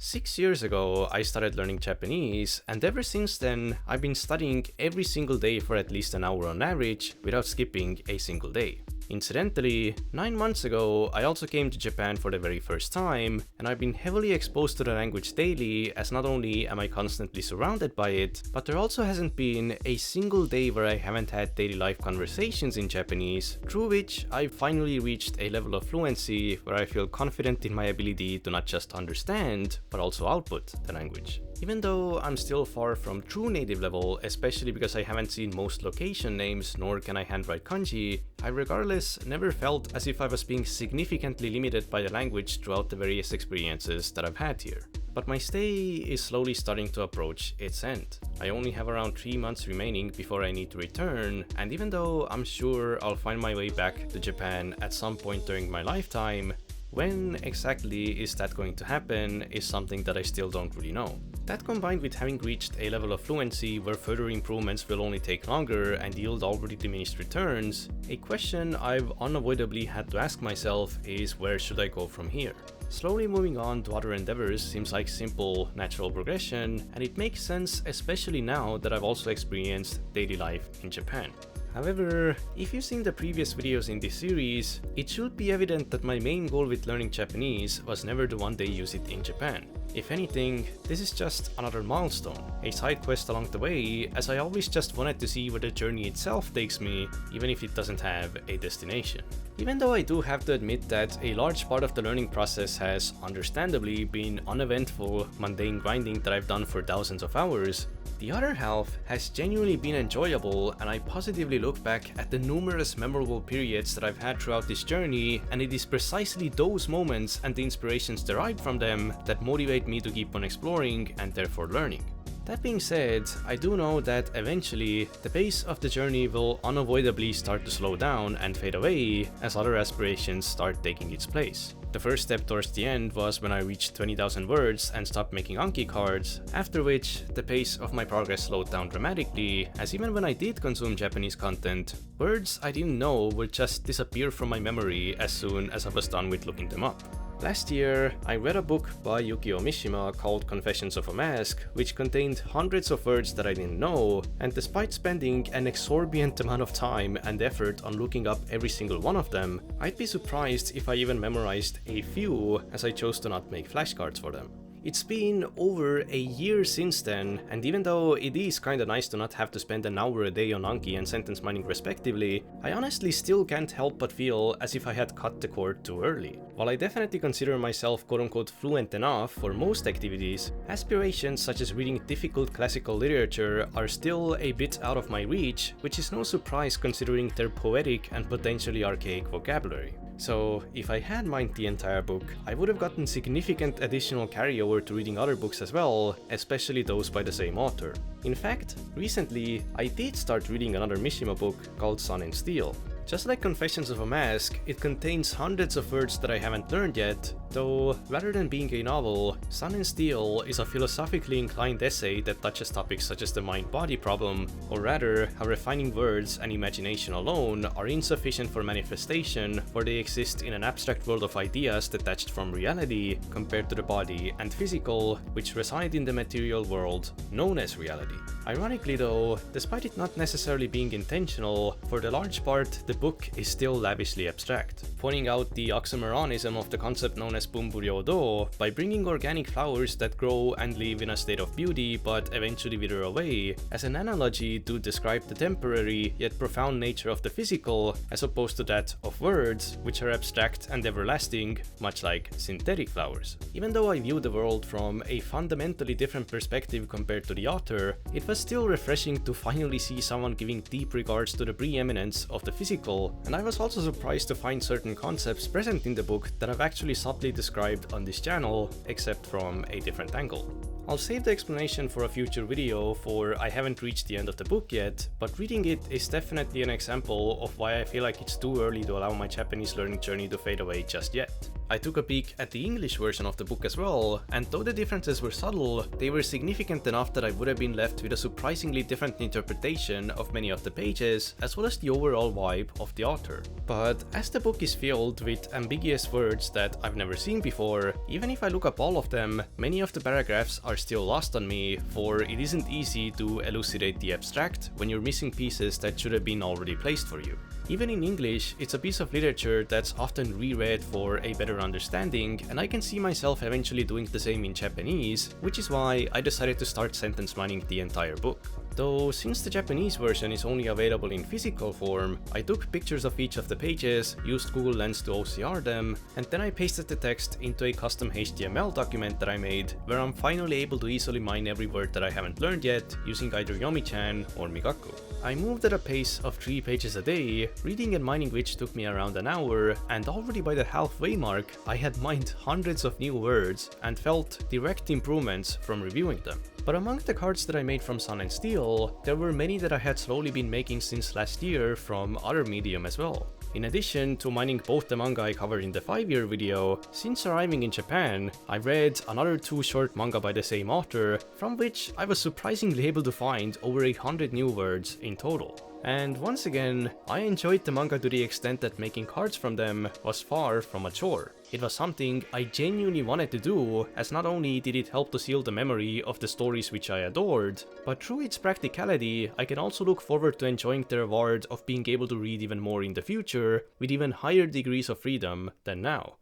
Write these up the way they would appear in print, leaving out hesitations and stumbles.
6 years ago, I started learning Japanese, and ever since then, I've been studying every single day for at least an hour on average, without skipping a single day. Incidentally, 9 months ago, I also came to Japan for the very first time, and I've been heavily exposed to the language daily, as not only am I constantly surrounded by it, but there also hasn't been a single day where I haven't had daily life conversations in Japanese, through which I've finally reached a level of fluency where I feel confident in my ability to not just understand, but also output the language. Even though I'm still far from true native level, especially because I haven't seen most location names nor can I handwrite kanji, I regardless never felt as if I was being significantly limited by the language throughout the various experiences that I've had here. But my stay is slowly starting to approach its end. I only have around 3 months remaining before I need to return, and even though I'm sure I'll find my way back to Japan at some point during my lifetime, when exactly is that going to happen is something that I still don't really know. That combined with having reached a level of fluency where further improvements will only take longer and yield already diminished returns, a question I've unavoidably had to ask myself is, where should I go from here? Slowly moving on to other endeavors seems like simple, natural progression, and it makes sense especially now that I've also experienced daily life in Japan. However, if you've seen the previous videos in this series, it should be evident that my main goal with learning Japanese was never to one day use it in Japan. If anything, this is just another milestone, a side quest along the way, as I always just wanted to see where the journey itself takes me, even if it doesn't have a destination. Even though I do have to admit that a large part of the learning process has understandably been uneventful, mundane grinding that I've done for thousands of hours, the other half has genuinely been enjoyable, and I positively look back at the numerous memorable periods that I've had throughout this journey, and it is precisely those moments and the inspirations derived from them that motivate me to keep on exploring and therefore learning. That being said, I do know that eventually the pace of the journey will unavoidably start to slow down and fade away as other aspirations start taking its place. The first step towards the end was when I reached 20,000 words and stopped making Anki cards, after which the pace of my progress slowed down dramatically, as even when I did consume Japanese content, words I didn't know would just disappear from my memory as soon as I was done with looking them up. Last year, I read a book by Yukio Mishima called Confessions of a Mask, which contained hundreds of words that I didn't know, and despite spending an exorbitant amount of time and effort on looking up every single one of them, I'd be surprised if I even memorized a few, as I chose to not make flashcards for them. It's been over a year since then, and even though it is kinda nice to not have to spend an hour a day on Anki and sentence mining respectively, I honestly still can't help but feel as if I had cut the cord too early. While I definitely consider myself quote-unquote fluent enough for most activities, aspirations such as reading difficult classical literature are still a bit out of my reach, which is no surprise considering their poetic and potentially archaic vocabulary. So, if I had mined the entire book, I would have gotten significant additional carryover to reading other books as well, especially those by the same author. In fact, recently, I did start reading another Mishima book called Sun and Steel. Just like Confessions of a Mask, it contains hundreds of words that I haven't learned yet, though rather than being a novel, Sun and Steel is a philosophically inclined essay that touches topics such as the mind-body problem, or rather, how refining words and imagination alone are insufficient for manifestation, for they exist in an abstract world of ideas detached from reality, compared to the body and physical, which reside in the material world, known as reality. Ironically though, despite it not necessarily being intentional, for the large part, the book is still lavishly abstract, pointing out the oxymoronism of the concept known as Bunburyo-do by bringing organic flowers that grow and live in a state of beauty but eventually wither away as an analogy to describe the temporary yet profound nature of the physical as opposed to that of words, which are abstract and everlasting, much like synthetic flowers. Even though I view the world from a fundamentally different perspective compared to the author, it was still refreshing to finally see someone giving deep regards to the preeminence of the physical, and I was also surprised to find certain concepts present in the book that I've actually subtly described on this channel, except from a different angle. I'll save the explanation for a future video, for I haven't reached the end of the book yet, but reading it is definitely an example of why I feel like it's too early to allow my Japanese learning journey to fade away just yet. I took a peek at the English version of the book as well, and though the differences were subtle, they were significant enough that I would have been left with a surprisingly different interpretation of many of the pages, as well as the overall vibe of the author. But as the book is filled with ambiguous words that I've never seen before, even if I look up all of them, many of the paragraphs are still lost on me, for it isn't easy to elucidate the abstract when you're missing pieces that should have been already placed for you. Even in English, it's a piece of literature that's often reread for a better understanding, and I can see myself eventually doing the same in Japanese, which is why I decided to start sentence mining the entire book. Though since the Japanese version is only available in physical form, I took pictures of each of the pages, used Google Lens to OCR them, and then I pasted the text into a custom HTML document that I made, where I'm finally able to easily mine every word that I haven't learned yet, using either Yomi-chan or Migaku. I moved at a pace of 3 pages a day, reading and mining which took me around an hour, and already by the halfway mark, I had mined hundreds of new words and felt direct improvements from reviewing them. But among the cards that I made from Sun and Steel, there were many that I had slowly been making since last year from other medium as well. In addition to mining both the manga I covered in the 5-year video, since arriving in Japan, I read another 2 short manga by the same author, from which I was surprisingly able to find over 100 new words in total. And once again, I enjoyed the manga to the extent that making cards from them was far from a chore. It was something I genuinely wanted to do, as not only did it help to seal the memory of the stories which I adored, but through its practicality, I can also look forward to enjoying the reward of being able to read even more in the future, with even higher degrees of freedom than now.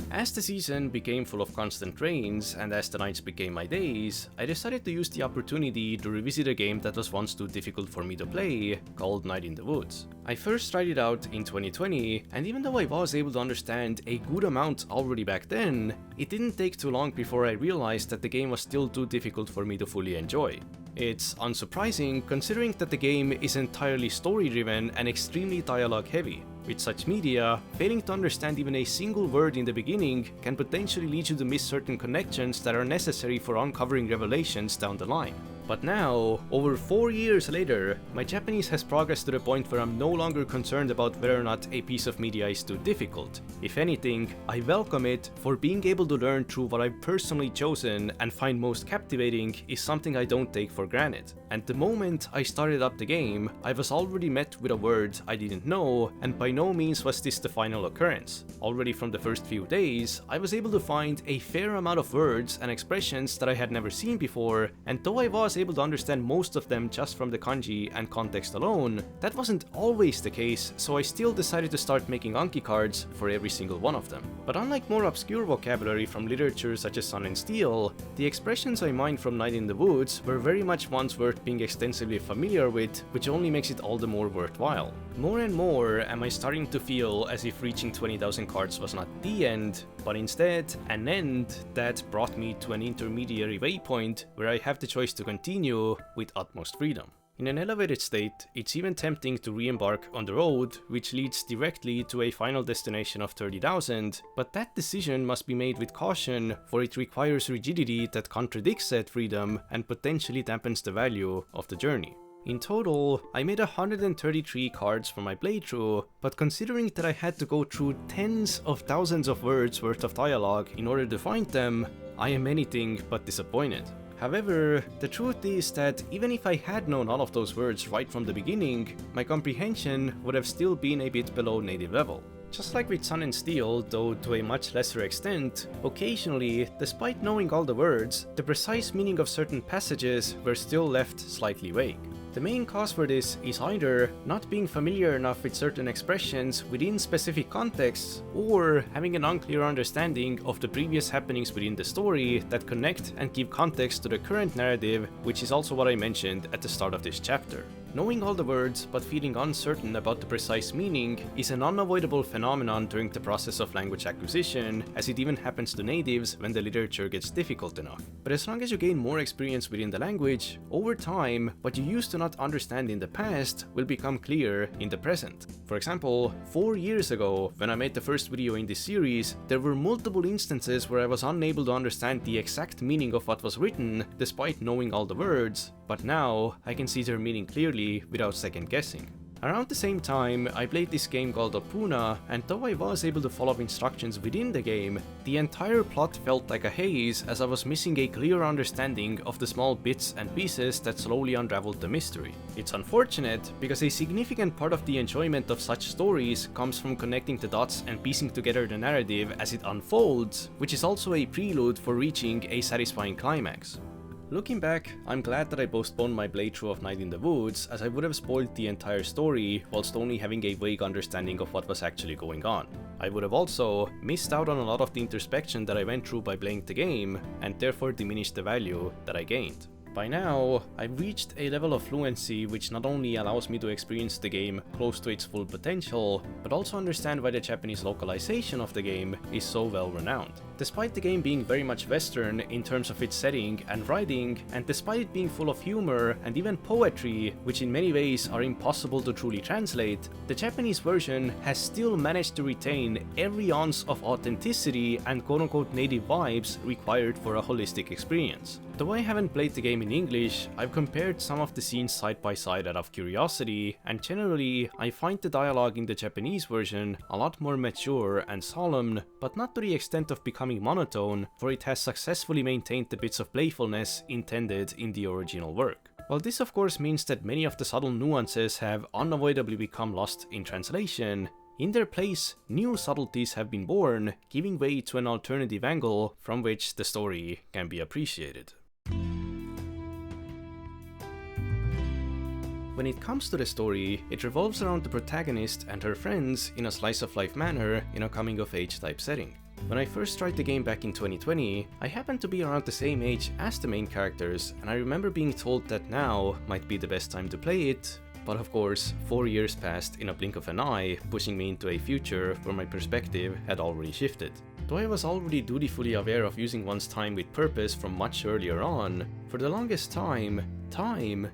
As the season became full of constant rains, and as the nights became my days, I decided to use the opportunity to revisit a game that was once too difficult for me to play, called Night in the Woods. I first tried it out in 2020, and even though I was able to understand a good amount already back then, it didn't take too long before I realized that the game was still too difficult for me to fully enjoy. It's unsurprising considering that the game is entirely story-driven and extremely dialogue-heavy. With such media, failing to understand even a single word in the beginning can potentially lead you to miss certain connections that are necessary for uncovering revelations down the line. But now, over 4 years later, my Japanese has progressed to the point where I'm no longer concerned about whether or not a piece of media is too difficult. If anything, I welcome it, for being able to learn through what I've personally chosen and find most captivating is something I don't take for granted. And the moment I started up the game, I was already met with a word I didn't know, and by no means was this the final occurrence. Already from the first few days, I was able to find a fair amount of words and expressions that I had never seen before, and though I was able to understand most of them just from the kanji and context alone, that wasn't always the case, so I still decided to start making Anki cards for every single one of them. But unlike more obscure vocabulary from literature such as Sun and Steel, the expressions I mined from Night in the Woods were very much ones worth being extensively familiar with, which only makes it all the more worthwhile. More and more am I starting to feel as if reaching 20,000 cards was not the end, but instead an end that brought me to an intermediary waypoint where I have the choice to continue with utmost freedom. In an elevated state, it's even tempting to re-embark on the road, which leads directly to a final destination of 30,000, but that decision must be made with caution, for it requires rigidity that contradicts said freedom and potentially dampens the value of the journey. In total, I made 133 cards for my playthrough, but considering that I had to go through tens of thousands of words worth of dialogue in order to find them, I am anything but disappointed. However, the truth is that even if I had known all of those words right from the beginning, my comprehension would have still been a bit below native level. Just like with Sun and Steel, though to a much lesser extent, occasionally, despite knowing all the words, the precise meaning of certain passages were still left slightly vague. The main cause for this is either not being familiar enough with certain expressions within specific contexts, or having an unclear understanding of the previous happenings within the story that connect and give context to the current narrative, which is also what I mentioned at the start of this chapter. Knowing all the words but feeling uncertain about the precise meaning is an unavoidable phenomenon during the process of language acquisition, as it even happens to natives when the literature gets difficult enough. But as long as you gain more experience within the language, over time, what you used to not understand in the past will become clear in the present. For example, 4 years ago, when I made the first video in this series, there were multiple instances where I was unable to understand the exact meaning of what was written, despite knowing all the words, but now I can see their meaning clearly without second guessing. Around the same time, I played this game called Opuna, and though I was able to follow instructions within the game, the entire plot felt like a haze as I was missing a clear understanding of the small bits and pieces that slowly unraveled the mystery. It's unfortunate, because a significant part of the enjoyment of such stories comes from connecting the dots and piecing together the narrative as it unfolds, which is also a prelude for reaching a satisfying climax. Looking back, I'm glad that I postponed my playthrough of Night in the Woods, as I would have spoiled the entire story whilst only having a vague understanding of what was actually going on. I would have also missed out on a lot of the introspection that I went through by playing the game, and therefore diminished the value that I gained. By now, I've reached a level of fluency which not only allows me to experience the game close to its full potential, but also understand why the Japanese localization of the game is so well renowned. Despite the game being very much Western in terms of its setting and writing, and despite it being full of humor and even poetry, which in many ways are impossible to truly translate, the Japanese version has still managed to retain every ounce of authenticity and quote-unquote native vibes required for a holistic experience. Though I haven't played the game in English, I've compared some of the scenes side by side out of curiosity, and generally, I find the dialogue in the Japanese version a lot more mature and solemn, but not to the extent of becoming monotone, for it has successfully maintained the bits of playfulness intended in the original work. While this of course means that many of the subtle nuances have unavoidably become lost in translation, in their place, new subtleties have been born, giving way to an alternative angle from which the story can be appreciated. When it comes to the story, it revolves around the protagonist and her friends in a slice-of-life manner in a coming-of-age type setting. When I first tried the game back in 2020, I happened to be around the same age as the main characters, and I remember being told that now might be the best time to play it, but of course, 4 years passed in a blink of an eye, pushing me into a future where my perspective had already shifted. Though I was already dutifully aware of using one's time with purpose from much earlier on, for the longest time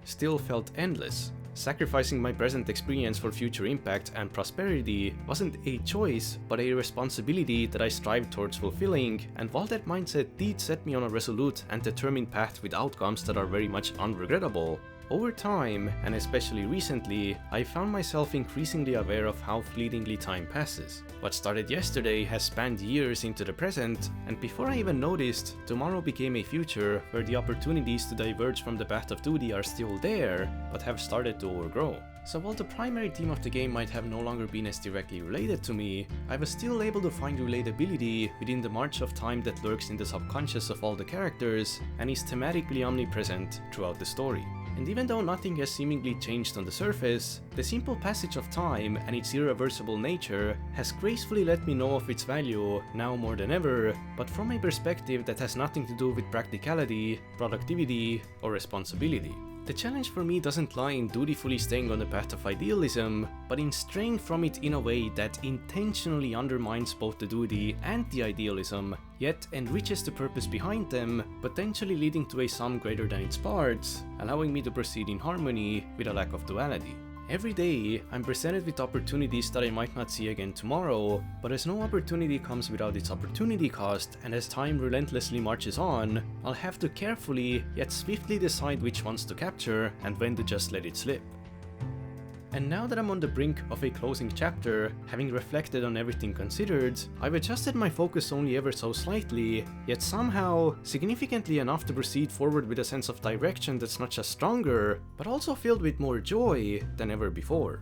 still felt endless. Sacrificing my present experience for future impact and prosperity wasn't a choice, but a responsibility that I strived towards fulfilling, and while that mindset did set me on a resolute and determined path with outcomes that are very much unregrettable, over time, and especially recently, I found myself increasingly aware of how fleetingly time passes. What started yesterday has spanned years into the present, and before I even noticed, tomorrow became a future where the opportunities to diverge from the path of duty are still there, but have started to overgrow. So while the primary theme of the game might have no longer been as directly related to me, I was still able to find relatability within the march of time that lurks in the subconscious of all the characters, and is thematically omnipresent throughout the story. And even though nothing has seemingly changed on the surface, the simple passage of time and its irreversible nature has gracefully let me know of its value now more than ever, but from a perspective that has nothing to do with practicality, productivity, or responsibility. The challenge for me doesn't lie in dutifully staying on the path of idealism, but in straying from it in a way that intentionally undermines both the duty and the idealism, yet enriches the purpose behind them, potentially leading to a sum greater than its parts, allowing me to proceed in harmony with a lack of duality. Every day, I'm presented with opportunities that I might not see again tomorrow, but as no opportunity comes without its opportunity cost, and as time relentlessly marches on, I'll have to carefully yet swiftly decide which ones to capture and when to just let it slip. And now that I'm on the brink of a closing chapter, having reflected on everything considered, I've adjusted my focus only ever so slightly, yet somehow significantly enough to proceed forward with a sense of direction that's not just stronger, but also filled with more joy than ever before.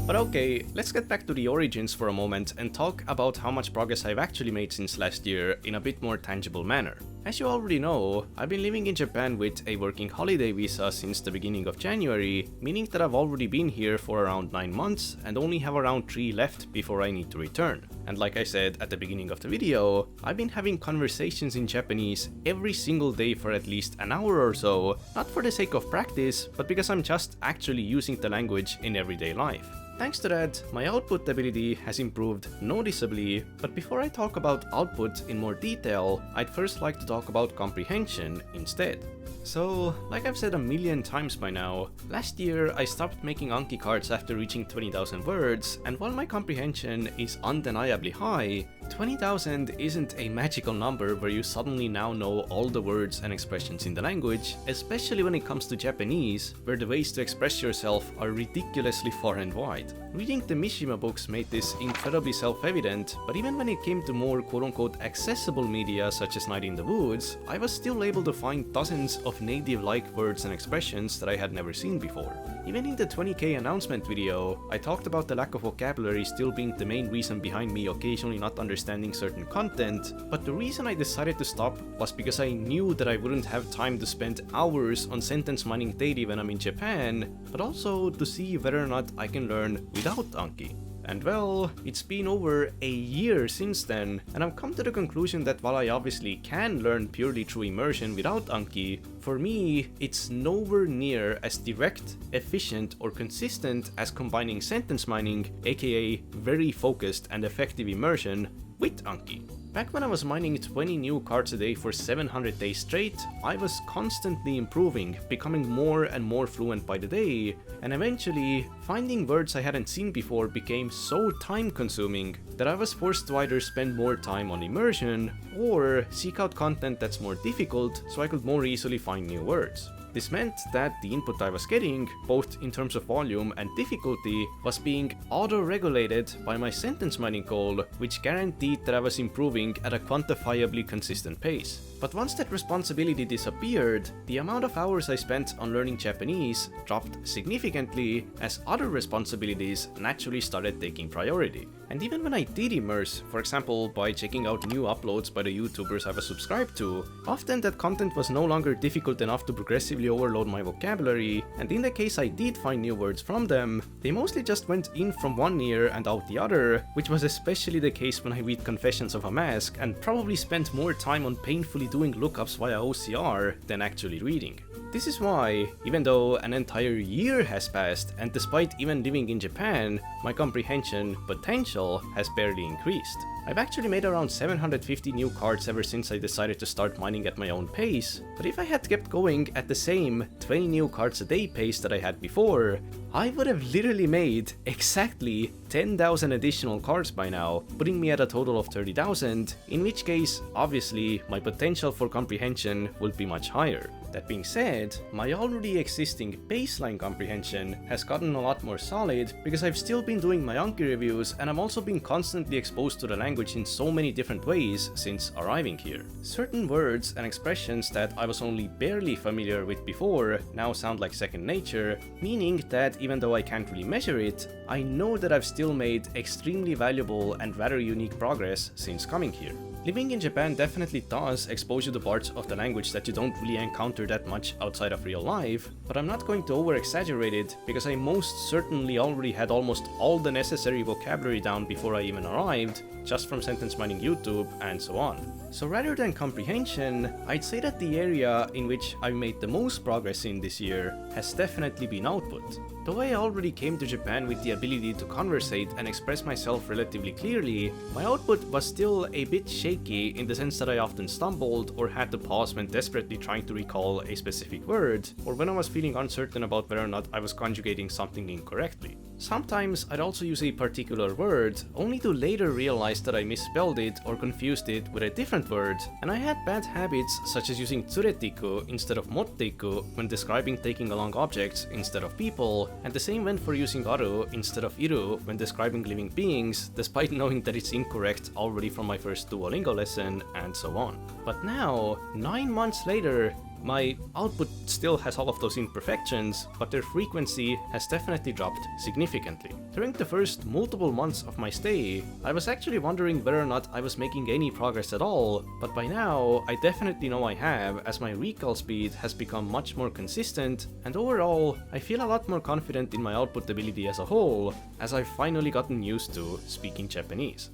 But okay, let's get back to the origins for a moment and talk about how much progress I've actually made since last year in a bit more tangible manner. As you already know, I've been living in Japan with a working holiday visa since the beginning of January, meaning that I've already been here for around 9 months and only have around 3 left before I need to return. And like I said at the beginning of the video, I've been having conversations in Japanese every single day for at least an hour or so, not for the sake of practice, but because I'm just actually using the language in everyday life. Thanks to that, my output ability has improved noticeably, but before I talk about output in more detail, I'd first like to talk about comprehension instead. So, like I've said a million times by now, last year I stopped making Anki cards after reaching 20,000 words, and while my comprehension is undeniably high, 20,000 isn't a magical number where you suddenly now know all the words and expressions in the language, especially when it comes to Japanese, where the ways to express yourself are ridiculously far and wide. Reading the Mishima books made this incredibly self-evident, but even when it came to more quote-unquote accessible media such as Night in the Woods, I was still able to find dozens of native-like words and expressions that I had never seen before. Even in the 20k announcement video, I talked about the lack of vocabulary still being the main reason behind me occasionally not understanding certain content, but the reason I decided to stop was because I knew that I wouldn't have time to spend hours on sentence mining daily when I'm in Japan, but also to see whether or not I can learn without Anki. And well, it's been over a year since then, and I've come to the conclusion that while I obviously can learn purely through immersion without Anki, for me, it's nowhere near as direct, efficient, or consistent as combining sentence mining, aka very focused and effective immersion, with Anki. Back when I was mining 20 new cards a day for 700 days straight, I was constantly improving, becoming more and more fluent by the day, and eventually, finding words I hadn't seen before became so time-consuming that I was forced to either spend more time on immersion, or seek out content that's more difficult so I could more easily find new words. This meant that the input I was getting, both in terms of volume and difficulty, was being auto-regulated by my sentence mining goal, which guaranteed that I was improving at a quantifiably consistent pace. But once that responsibility disappeared, the amount of hours I spent on learning Japanese dropped significantly as other responsibilities naturally started taking priority. And even when I did immerse, for example by checking out new uploads by the YouTubers I was subscribed to, often that content was no longer difficult enough to progressively overload my vocabulary, and in the case I did find new words from them, they mostly just went in from one ear and out the other, which was especially the case when I read Confessions of a Mask and probably spent more time on painfully doing lookups via OCR than actually reading. This is why, even though an entire year has passed and despite even living in Japan, my comprehension potential has barely increased. I've actually made around 750 new cards ever since I decided to start mining at my own pace, but if I had kept going at the same 20 new cards a day pace that I had before, I would have literally made exactly 10,000 additional cards by now, putting me at a total of 30,000, in which case, obviously, my potential for comprehension would be much higher. That being said, my already existing baseline comprehension has gotten a lot more solid because I've still been doing my Anki reviews and I've also been constantly exposed to the language in so many different ways since arriving here. Certain words and expressions that I was only barely familiar with before now sound like second nature, meaning that even though I can't really measure it, I know that I've still made extremely valuable and rather unique progress since coming here. Living in Japan definitely does expose you to parts of the language that you don't really encounter that much outside of real life, but I'm not going to over-exaggerate it because I most certainly already had almost all the necessary vocabulary down before I even arrived, just from sentence mining YouTube and so on. So rather than comprehension, I'd say that the area in which I've made the most progress in this year has definitely been output. Though I already came to Japan with the ability to conversate and express myself relatively clearly, my output was still a bit shaky in the sense that I often stumbled or had to pause when desperately trying to recall a specific word, or when I was feeling uncertain about whether or not I was conjugating something incorrectly. Sometimes I'd also use a particular word, only to later realize that I misspelled it or confused it with a different word, and I had bad habits such as using tsuretiku instead of motteiku when describing taking along objects instead of people, and the same went for using aru instead of iru when describing living beings, despite knowing that it's incorrect already from my first Duolingo lesson, and so on. But now, 9 months later, my output still has all of those imperfections, but their frequency has definitely dropped significantly. During the first multiple months of my stay, I was actually wondering whether or not I was making any progress at all, but by now, I definitely know I have, as my recall speed has become much more consistent, and overall, I feel a lot more confident in my output ability as a whole, as I've finally gotten used to speaking Japanese.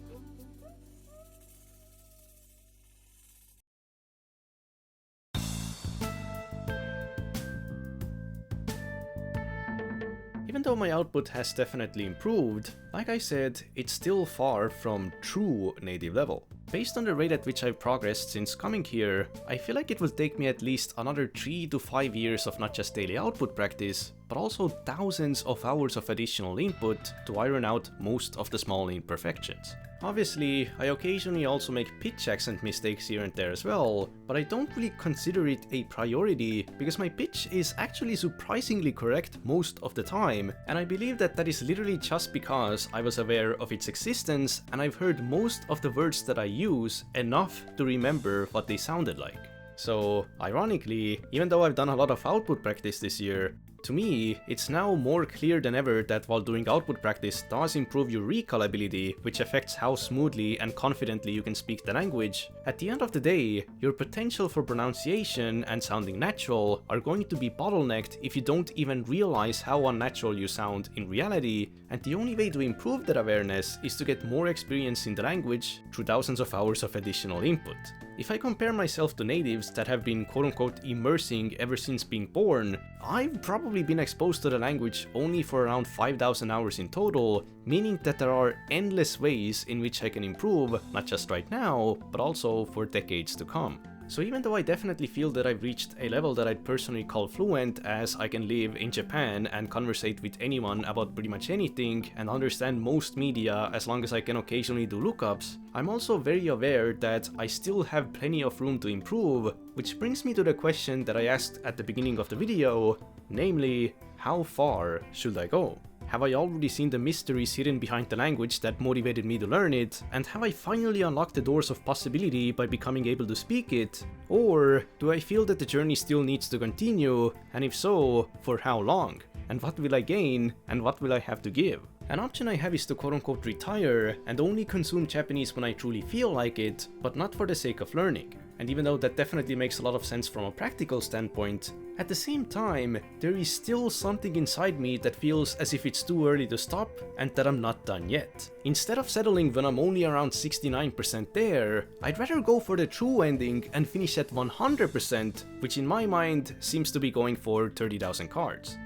Even though my output has definitely improved, like I said, it's still far from true native level. Based on the rate at which I've progressed since coming here, I feel like it will take me at least another 3 to 5 years of not just daily output practice, but also thousands of hours of additional input to iron out most of the small imperfections. Obviously, I occasionally also make pitch accent mistakes here and there as well, but I don't really consider it a priority because my pitch is actually surprisingly correct most of the time, and I believe that that is literally just because I was aware of its existence and I've heard most of the words that I use enough to remember what they sounded like. So, ironically, even though I've done a lot of output practice this year, to me, it's now more clear than ever that while doing output practice does improve your recall ability, which affects how smoothly and confidently you can speak the language, at the end of the day, your potential for pronunciation and sounding natural are going to be bottlenecked if you don't even realize how unnatural you sound in reality, and the only way to improve that awareness is to get more experience in the language through thousands of hours of additional input. If I compare myself to natives that have been quote-unquote immersing ever since being born, I've probably been exposed to the language only for around 5,000 hours in total, meaning that there are endless ways in which I can improve, not just right now, but also for decades to come. So even though I definitely feel that I've reached a level that I'd personally call fluent, as I can live in Japan and conversate with anyone about pretty much anything and understand most media as long as I can occasionally do lookups, I'm also very aware that I still have plenty of room to improve, which brings me to the question that I asked at the beginning of the video, namely, how far should I go? Have I already seen the mysteries hidden behind the language that motivated me to learn it? And have I finally unlocked the doors of possibility by becoming able to speak it? Or do I feel that the journey still needs to continue? And if so, for how long? And what will I gain? And what will I have to give? An option I have is to quote-unquote retire and only consume Japanese when I truly feel like it, but not for the sake of learning. And even though that definitely makes a lot of sense from a practical standpoint, at the same time, there is still something inside me that feels as if it's too early to stop and that I'm not done yet. Instead of settling when I'm only around 69% there, I'd rather go for the true ending and finish at 100%, which in my mind seems to be going for 30,000 cards.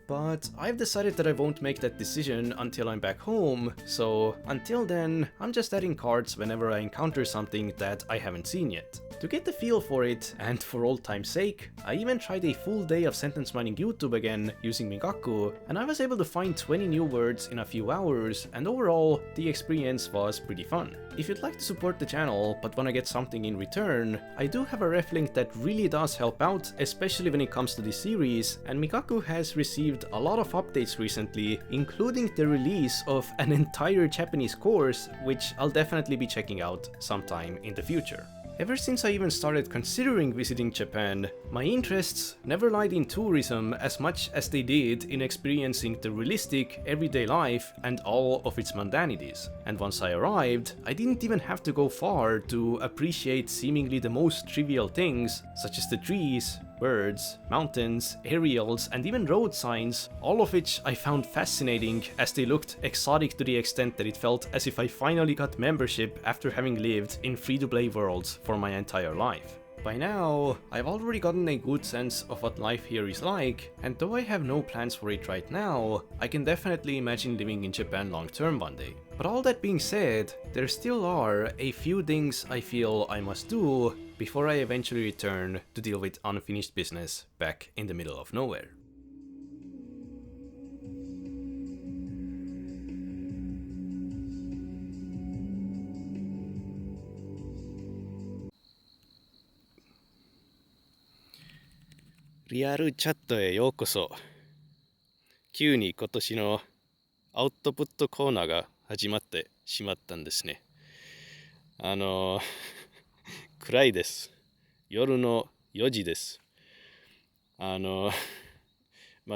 But I've decided that I won't make that decision until I'm back home, so until then, I'm just adding cards whenever I encounter something that I haven't seen yet. To get the feel for it, and for old time's sake, I even tried a full day of sentence mining YouTube again using Manga, and I was able to find 20 new words in a few hours, and overall, the experience was pretty fun. If you'd like to support the channel but wanna get something in return, I do have a ref link that really does help out, especially when it comes to this series, and Mikaku has received a lot of updates recently, including the release of an entire Japanese course, which I'll definitely be checking out sometime in the future. Ever since I even started considering visiting Japan, my interests never lied in tourism as much as they did in experiencing the realistic, everyday life and all of its mundanities. And once I arrived, I didn't even have to go far to appreciate seemingly the most trivial things, such as the trees, birds, mountains, aerials, and even road signs, all of which I found fascinating as they looked exotic to the extent that it felt as if I finally got membership after having lived in free-to-play worlds for my entire life. By now, I've already gotten a good sense of what life here is like, and though I have no plans for it right now, I can definitely imagine living in Japan long term one day. But all that being said, there still are a few things I feel I must do before I eventually return to deal with unfinished business back in the middle of nowhere. Real chat へようこそ。急に今年のアウトプットコーナーが始まってしまったんですね。暗いです。夜の4時です。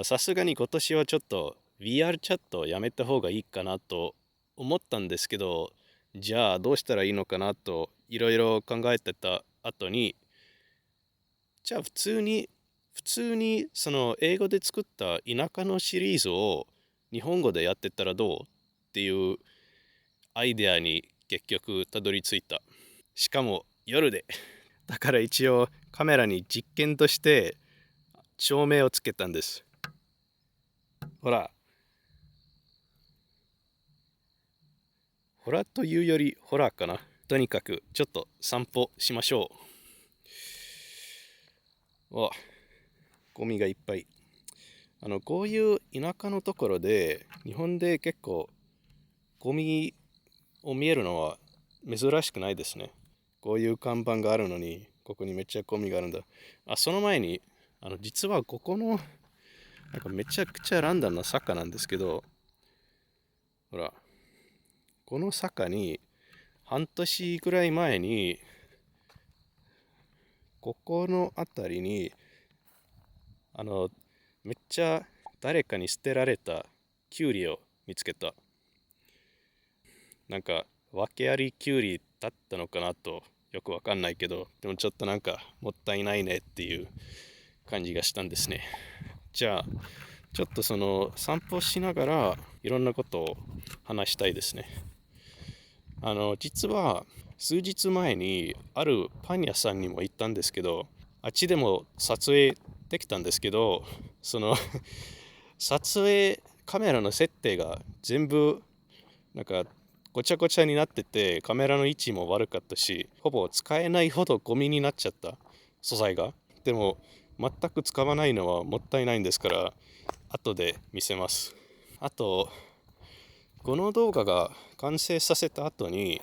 さすがに今年はちょっと VR チャットをやめた方がいいかなと思ったんですけど、じゃあどうしたらいいのかなといろいろ考えてた後に、じゃあ普通にその英語で作った田舎のシリーズを日本語でやってったらどうっていうアイデアに結局たどり着いた。しかも夜で。だから一応カメラに実験として照明をつけたんです。ほらというよりホラーかな。とにかくちょっと散歩しましょう。わ、ゴミがいっぱい。こういう田舎のところで日本で結構ゴミを見えるのは珍しくないですね。こういう看板があるのにここにめっちゃゴミがあるんだ。その前に実はここのなんかめちゃくちゃランダムな坂なんですけど、ほらこの坂に半年くらい前にここの辺りにめっちゃ誰かに捨てられたキュウリを見つけた。なんか訳ありキュウリだったのかなとよくわかんないけど、でもちょっとなんかもったいないねっていう感じがしたんですね。じゃあちょっとその散歩しながらいろんなことを話したいですね。実は数日前にあるパン屋さんにも行ったんですけど、あっちでも撮影できたんですけど、その撮影カメラの設定が全部なんかごちゃごちゃになってて、カメラの位置も悪かったし、ほぼ使えないほどゴミになっちゃった素材が。でも全く使わないのはもったいないんですから、後で見せます。あとこの動画が完成させた後に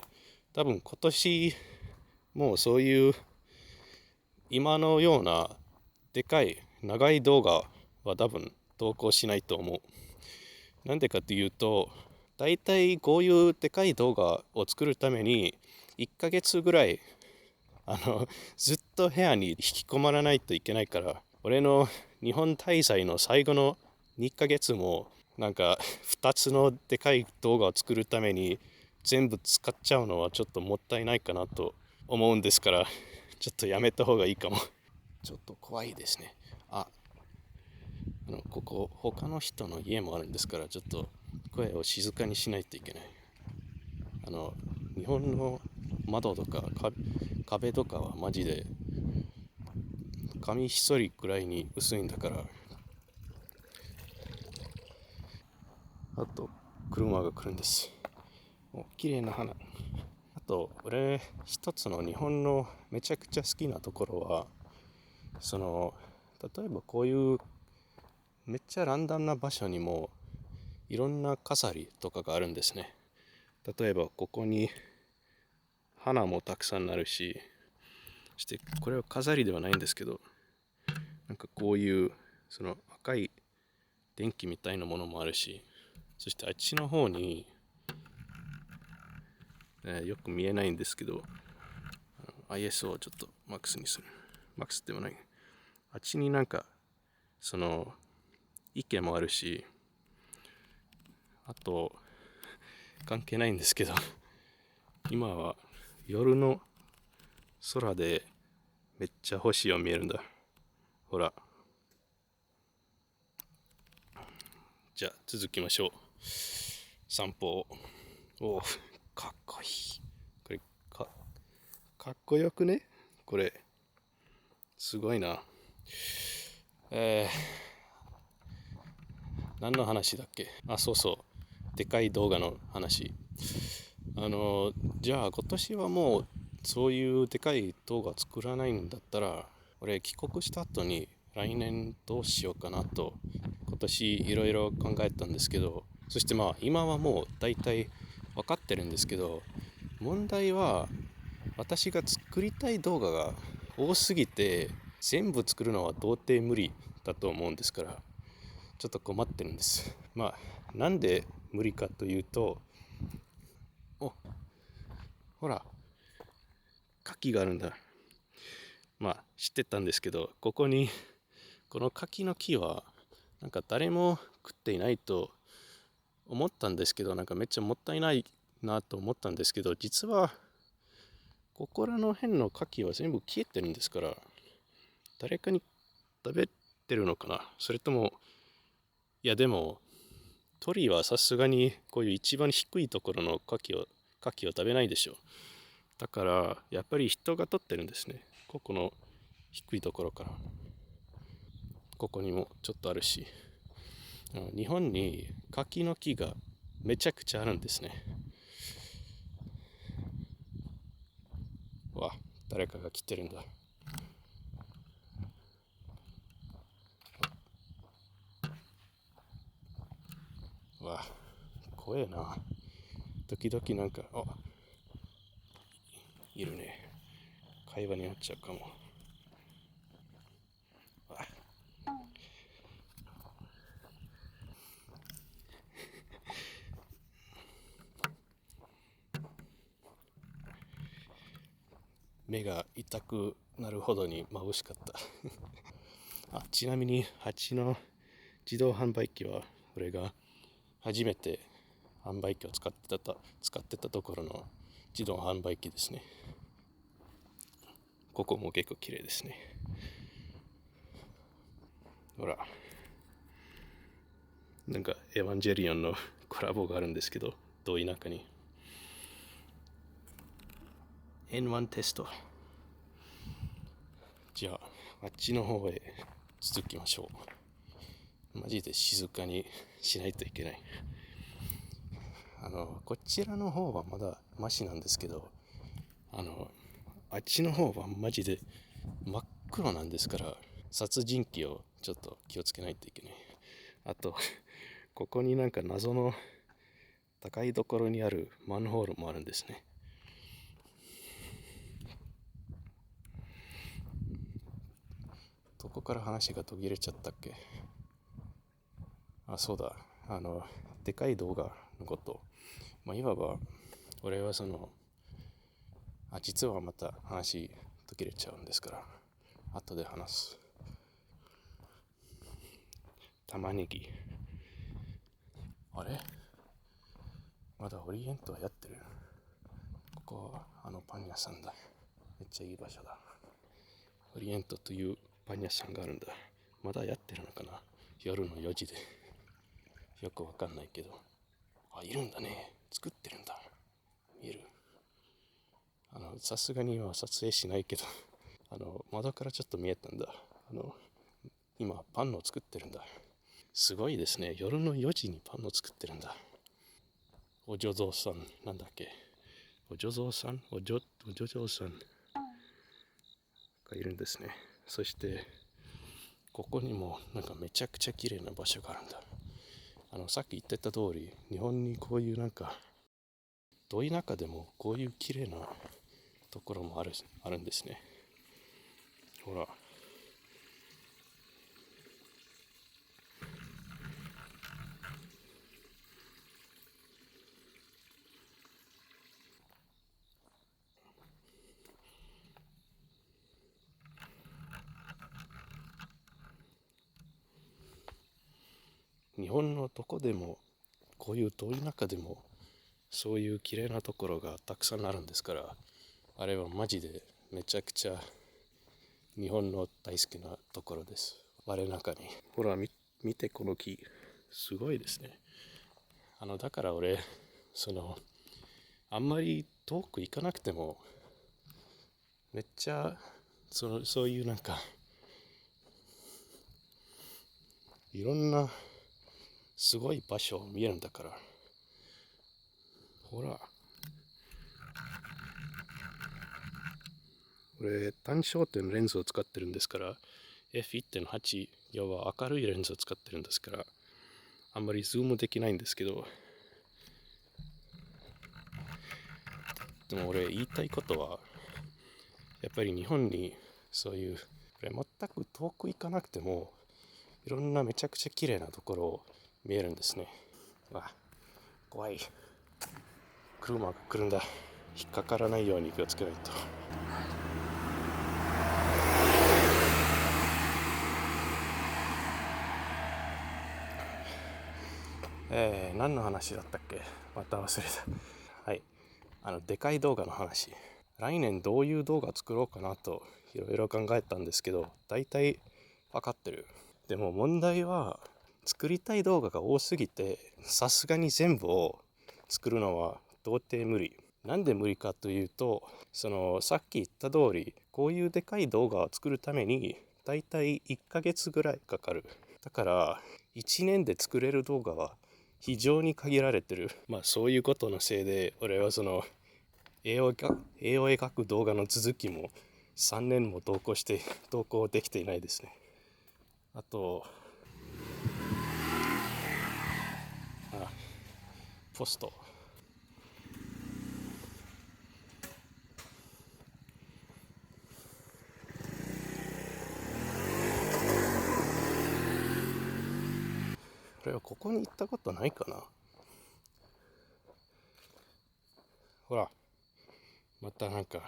多分今年もうそういう今のようなでかい長い動画は多分投稿しないと思う。なんでかっていうと、だいたいこういうでかい動画を作るために1ヶ月ぐらいずっと部屋に引きこもらないといけないから、俺の日本滞在の最後の2ヶ月もなんか2つのでかい動画を作るために全部使っちゃうのはちょっともったいないかなと思うんですから、ちょっとやめた方がいいかも。ちょっと怖いですね。ここ他の人の家もあるんですから、ちょっと声を静かにしないといけない。日本の窓とか壁とかはマジで紙一人くらいに薄いんだから。あと車が来るんです。綺麗な花。あと俺一つの日本のめちゃくちゃ好きなところは、例えばこういうめっちゃランダムな場所にもいろんな飾りとかがあるんですね。例えばここに花もたくさんなるし、そしてこれは飾りではないんですけど、なんかこういうその赤い電気みたいなものもあるし、そしてあっちの方に、よく見えないんですけど、ISO をちょっとマックスにする。マックスではない。あっちになんか池もあるし、あと関係ないんですけど、今は夜の空でめっちゃ星を見えるんだ。ほら。じゃあ続きましょう。散歩を。かっこいい。これかっこよくね、これすごいな。何の話だっけ。そうそう、でかい動画の話。じゃあ今年はもうそういうでかい動画作らないんだったら、俺帰国した後に来年どうしようかなと今年いろいろ考えたんですけど、そして今はもう大体分かってるんですけど、問題は私が作りたい動画が多すぎて全部作るのは到底無理だと思うんですから、ちょっと困ってるんです。なんで無理かというと、ほら柿があるんだ。知ってたんですけど、この柿の木はなんか誰も食っていないと思ったんですけど、なんかめっちゃもったいないなと思ったんですけど、実はここらの辺の柿は全部消えてるんですから、誰かに食べてるのかな。それとも、いやでも鳥はさすがにこういう一番低いところの柿を食べないでしょ。だからやっぱり人が取ってるんですね。ここの低いところから。ここにもちょっとあるし。日本に柿の木がめちゃくちゃあるんですね。わ、誰かが来てるんだ。わ、怖えな。時々なんか、いるね。会話になっちゃうかも。わ、目が痛くなるほどに眩しかったちなみに蜂の自動販売機は俺が初めて販売機を使ってたところの自動販売機ですね。ここも結構綺麗ですね。ほら、なんかエヴァンジェリオンのコラボがあるんですけど、ど田舎に N1 テスト。じゃああっちの方へ続きましょう。マジで静かにしないといけない。こちらの方はまだマシなんですけど、あっちの方はマジで真っ黒なんですから、殺人鬼をちょっと気をつけないといけない。あとここになんか謎の高いところにあるマンホールもあるんですね。どこから話が途切れちゃったっけ。そうだ、でかい動画のこと、いわば俺は実はまた話途切れちゃうんですから後で話す。玉ねぎ、あれまだオリエントはやってる。ここはパン屋さんだ。めっちゃいい場所だ。オリエントというパン屋さんがあるんだ。まだやってるのかな、夜の4時で。よくわかんないけど、いるんだね。作ってるんだ。見える。さすがに今は撮影しないけど窓からちょっと見えたんだ。今パンを作ってるんだ。すごいですね。夜の4時にパンを作ってるんだ。お嬢蔵さん、なんだっけ、お嬢蔵さん、お嬢蔵さんがいるんですね。そしてここにもなんかめちゃくちゃ綺麗な場所があるんだ。さっき言ってた通り、日本にこういうなんかど田舎でもこういう綺麗なところもあるんですね。ほら、日本のどこでもこういうど田舎でもそういう綺麗なところがたくさんあるんですから、あれはマジでめちゃくちゃ日本の大好きなところです。我中にほら、見てこの木、すごいですね。だから俺あんまり遠く行かなくてもめっちゃそういうなんかいろんなすごい場所見えるんだから。ほら、俺単焦点レンズを使ってるんですから F1.8、 要は明るいレンズを使ってるんですから、あんまりズームできないんですけど、でも俺言いたいことは、やっぱり日本にそういう全く遠く行かなくてもいろんなめちゃくちゃ綺麗なところを見えるんですね。怖い。車が来るんだ。引っかからないように気をつけないと。何の話だったっけ、また忘れた。はい、でかい動画の話。来年どういう動画作ろうかなといろいろ考えたんですけど、大体分かってる。でも問題は作りたい動画が多すぎて、さすがに全部を作るのは到底無理。なんで無理かというと、さっき言った通り、こういうでかい動画を作るために大体1ヶ月ぐらいかかる。だから1年で作れる動画は非常に限られてる。そういうことのせいで俺はその絵を描く動画の続きも3年も投稿できていないですね。あとポスト。俺はここに行ったことないかな。ほら、またなんか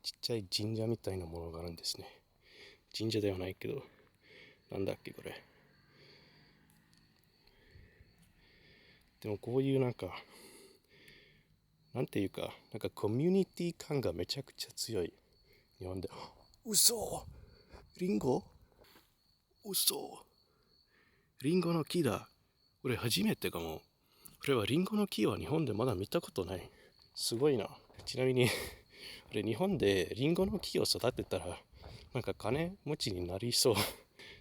ちっちゃい神社みたいなものがあるんですね。神社ではないけど、なんだっけこれ。でもこういうなんかなんていうか、なんかコミュニティ感がめちゃくちゃ強い日本で。嘘、リンゴ、嘘、リンゴの木だ。俺初めてかも。俺はリンゴの木は日本でまだ見たことない。すごいな。ちなみに俺日本でリンゴの木を育てたらなんか金持ちになりそう。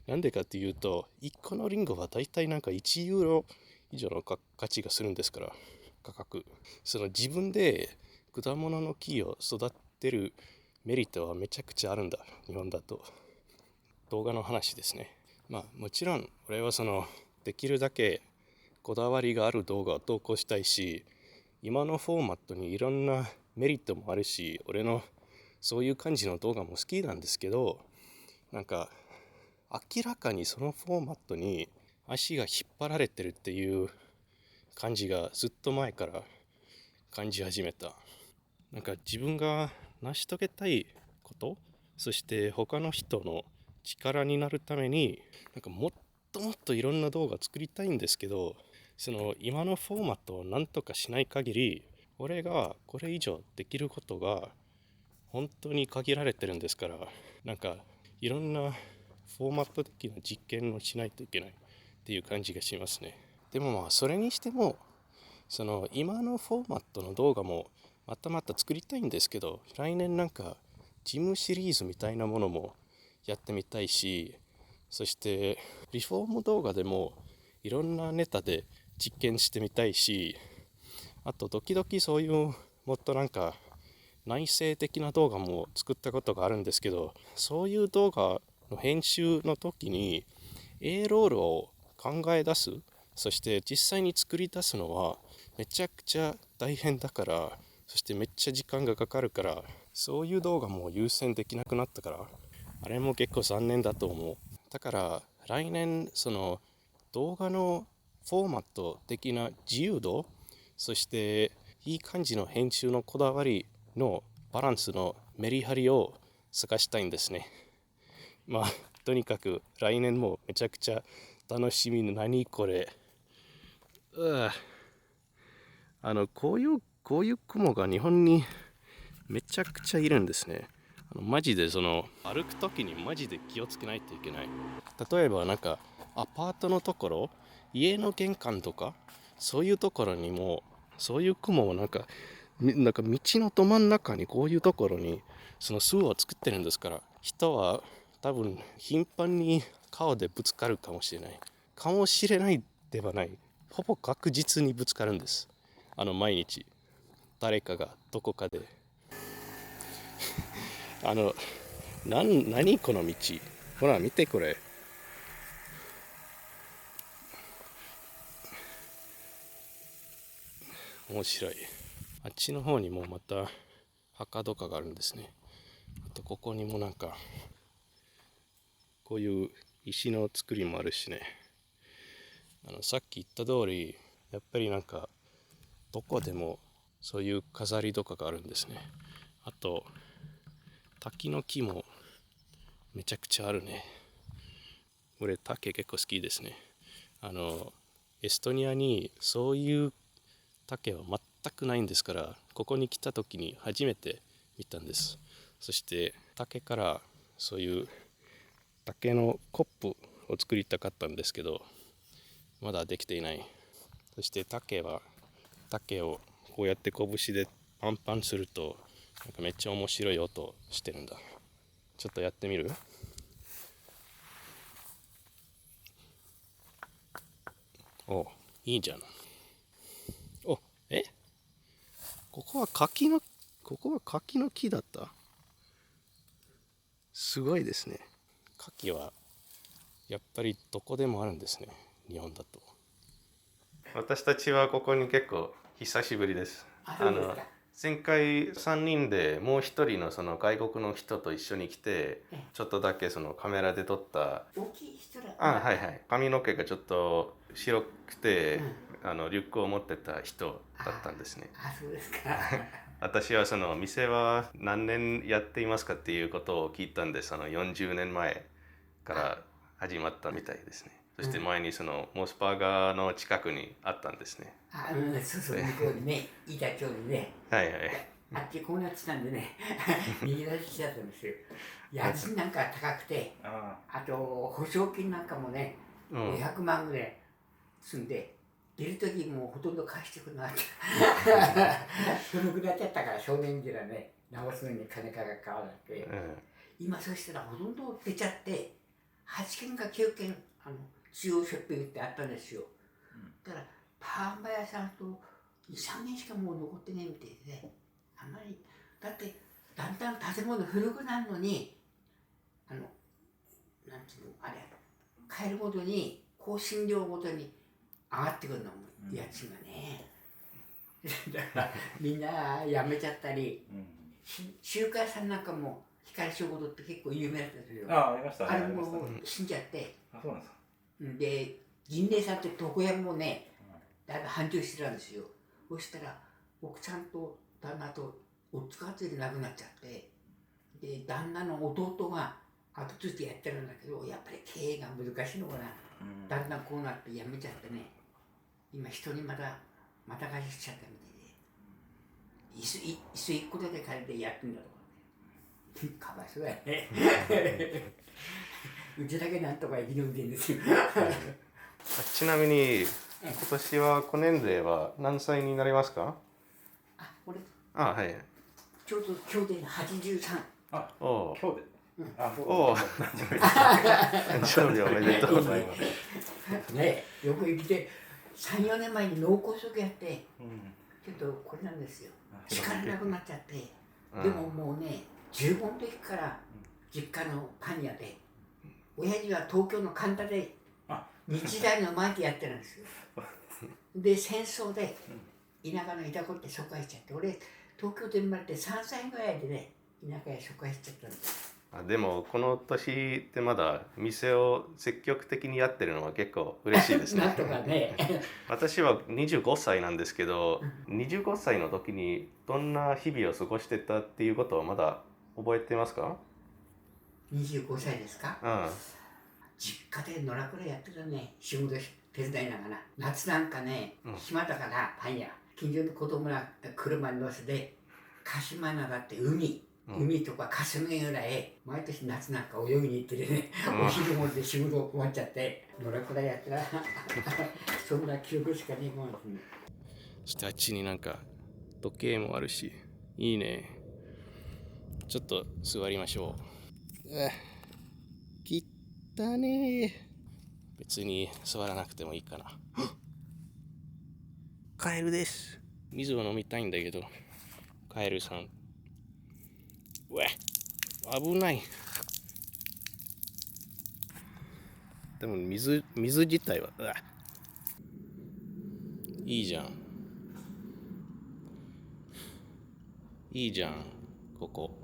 なんでかっていうと、1個のリンゴはだいたいなんか1ユーロ以上の価値がするんですから、価格。その自分で果物の木を育てるメリットはめちゃくちゃあるんだ、日本だと。動画の話ですね。もちろん俺はそのできるだけこだわりがある動画を投稿したいし、今のフォーマットにいろんなメリットもあるし、俺のそういう感じの動画も好きなんですけど、なんか明らかにそのフォーマットに足が引っ張られてるっていう感じがずっと前から感じ始めた。なんか自分が成し遂げたいこと、そして他の人の力になるためになんかもっともっといろんな動画作りたいんですけど、その今のフォーマットをなんとかしない限り、俺がこれ以上できることが本当に限られてるんですから、なんかいろんなフォーマット的な実験をしないといけないっていう感じがしますね。でもそれにしても、その今のフォーマットの動画もまた作りたいんですけど、来年なんかジムシリーズみたいなものもやってみたいし、そしてリフォーム動画でもいろんなネタで実験してみたいし、あと時々そういうもっとなんか内省的な動画も作ったことがあるんですけど、そういう動画の編集の時に A ロールを考え出す、そして実際に作り出すのはめちゃくちゃ大変だから、そしてめっちゃ時間がかかるから、そういう動画も優先できなくなったから、あれも結構残念だと思う。だから来年その動画のフォーマット的な自由度、そしていい感じの編集のこだわりのバランスのメリハリを探したいんですね。とにかく来年もめちゃくちゃ楽しみ。何これ。こういう雲が日本にめちゃくちゃいるんですね。マジでその歩くときにマジで気をつけないといけない。例えばなんかアパートのところ、家の玄関とか、そういうところにもそういう雲をなんか道のど真ん中にこういうところにその巣を作ってるんですから、人は多分頻繁に顔でぶつかるかもしれない。かもしれないではない。ほぼ確実にぶつかるんです。毎日誰かがどこかで何この道。ほら見てこれ。面白い。あっちの方にもまた墓とかがあるんですね。あとここにもなんかこういう石の作りもあるしね。さっき言った通り、やっぱりなんかどこでもそういう飾りとかがあるんですね。あと滝の木もめちゃくちゃあるね。俺竹結構好きですね。エストニアにそういう竹は全くないんですから、ここに来た時に初めて見たんです。そして竹からそういう竹のコップを作りたかったんですけど、まだできていない。そして竹をこうやって拳でパンパンするとなんかめっちゃ面白い音してるんだ。ちょっとやってみる？お、いいじゃん。お、ここは柿の木だった。すごいですね。柿はやっぱりどこでもあるんですね、日本だと。私たちはここに結構久しぶりです。前回3人でもう一人のその外国の人と一緒に来て、ちょっとだけそのカメラで撮った大きい人だ。はいはい、髪の毛がちょっと白くて、リュックを持ってた人だったんですね。そうですか。私はその店は何年やっていますかっていうことを聞いたんで、その40年前から始まったみたいですね。そして前にそのモスバーガーの近くにあったんですね。そうそう、向こうにね、板町にね。はいはい。あっちこうなってたんでね、右出ししちゃったんですよ。家賃なんか高くて、あと保証金なんかもね、500万ぐらい積んで、出るときもうほとんど貸してくれなかった。古くなっちゃったから正面寺ね、直すのに金かかわなくて、今そうしたらほとんど出ちゃって、8軒か9軒中央ショッピングってあったんですよ。だからパンバ屋さんと2、3軒しかもう残ってねえみたいでね、あんまりだってだんだん建物古くなるのになんていうのあれ買えるごとに更新料ごとに上がってくるの家賃がね。だからみんな辞めちゃったり、中華屋さんなんかも光仕事って結構有名だったんですよ。ありましたね。あれも死んじゃって。そうなんですか。で銀麗さんって床屋もねだいぶ繁盛してたんですよ。そしたら奥さんと旦那とおっつかついで亡くなっちゃって、で旦那の弟が後継いでやってるんだけど、やっぱり経営が難しいのかな、だんだんこうなって辞めちゃってね、今人にまた貸しちゃったみたいで、椅子1個だけ借りてやってんだとかね。かわいそうだよね。うちだけなんとか生き延びてるんですよ。ちなみに今年は5年齢は何歳になりますか？俺はい。ちょうど今日で83。今日で。誕生日おめでとうございます。ね、よく生きて3、4年前に脳梗塞やって、けどこれなんですよ。力なくなっちゃって、でももうね、15の時から実家のパン屋で、親父は東京の神田で日大の前でやってるんですよ。で戦争で田舎のいた子って疎開しちゃって、俺東京で生まれて3歳ぐらいでね田舎へ疎開しちゃったんです。でもこの年ってまだ店を積極的にやってるのは結構嬉しいですね。なんとかね。私は25歳なんですけど、25歳の時にどんな日々を過ごしてたっていうことをまだ覚えてますか？25歳ですか？実家で野良くらいやってたね、仕事手伝いながら。夏なんかね、暇だからパン屋、近所の子供ら車に乗せて鹿島灘って海とか霞ぐらい毎年夏なんか泳ぎに行ってね、お昼もで仕事終わっちゃって野良くらいやってた。そんな記憶しかねえもんですね。そしてあっちになんか時計もあるしいいね。ちょっと座りましょう。きったね。別に座らなくてもいいかな。カエルです。水を飲みたいんだけど、カエルさん、危ない。でも水自体はいいじゃん、ここ。